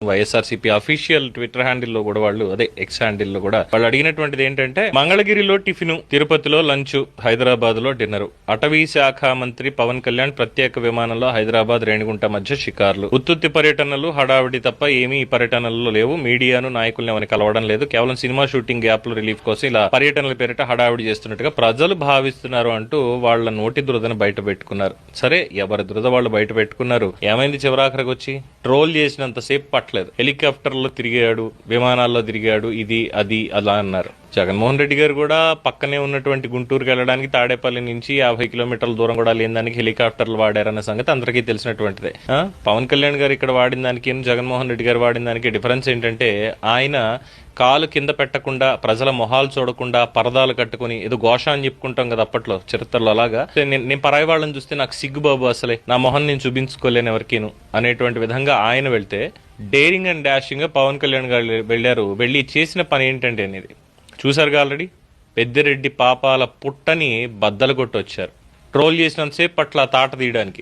YSRCP official Twitter handle లో కూడా వాళ్ళు అదే ఎక్స్ హ్యాండిల్ లో కూడా వాళ్ళు అడిగినటువంటిది ఏంటంటే మంగళగిరిలో టిఫిన్, తిరుపతిలో లంచ్, హైదరాబాద్ లో డిన్నర్. అటవీ శాఖ మంత్రి పవన్ కళ్యాణ్ ప్రత్యేక విమానంలో హైదరాబాద్ రేణిగుంట మధ్య షికార్లు. ఉత్తుత్తి పర్యటనలు, హడావిడి తప్ప ఏమీ ఈ పర్యటనల్లో లేవు. మీడియాను, నాయకుల్ని ఎవరిని కలవడం లేదు. కేవలం సినిమా షూటింగ్ గ్యాప్ లో రిలీఫ్ కోసం ఇలా పర్యటనల పేరిట హడావిడి చేస్తున్నట్టుగా ప్రజలు భావిస్తున్నారు అంటూ వాళ్ళ నోటి దురదను బయట పెట్టుకున్నారు. సరే, ఎవరి దురద వాళ్ళు బయట పెట్టుకున్నారు. ఏమైంది చివరాఖరికి వచ్చి? ట్రోల్ చేసినంతసేపు పట్టలేదు. హెలికాప్టర్లో తిరిగాడు, విమానాల్లో తిరిగాడు, ఇది అది అలా అన్నారు. జగన్మోహన్ రెడ్డి గారు కూడా పక్కనే ఉన్నటువంటి గుంటూరుకి వెళ్ళడానికి తాడేపల్లి నుంచి 50 కిలోమీటర్ల దూరం కూడా లేని దానికి హెలికాప్టర్లు వాడారన్న సంగతి అందరికీ తెలిసినటువంటిదే. పవన్ కళ్యాణ్ గారు ఇక్కడ వాడిన దానికి, జగన్మోహన్ రెడ్డి గారు వాడిన దానికి డిఫరెన్స్ ఏంటంటే, ఆయన కాలు కింద పెట్టకుండా, ప్రజల మొహాలు చూడకుండా, పరదాలు కట్టుకుని ఏదో ఘోష అని చెప్పుకుంటాం కదా అప్పట్లో చరిత్రలో, అలాగా నేను పరాయి వాళ్ళని చూస్తే నాకు సిగ్గుబాబు, అసలే నా మొహం నేను చూపించుకోలేను ఎవరికీను అనేటువంటి విధంగా ఆయన వెళ్తే, డేరింగ్ అండ్ డాషింగ్ గా పవన్ కళ్యాణ్ గారు వెళ్ళారు. వెళ్ళి చేసిన పని ఏంటంటే అనేది చూసారుగా ఆల్రెడీ. పెద్దిరెడ్డి పాపాల పుట్టని బద్దలు కొట్టొచ్చారు. ట్రోల్ చేసినంతసేపు పట్ల తాట తీయడానికి.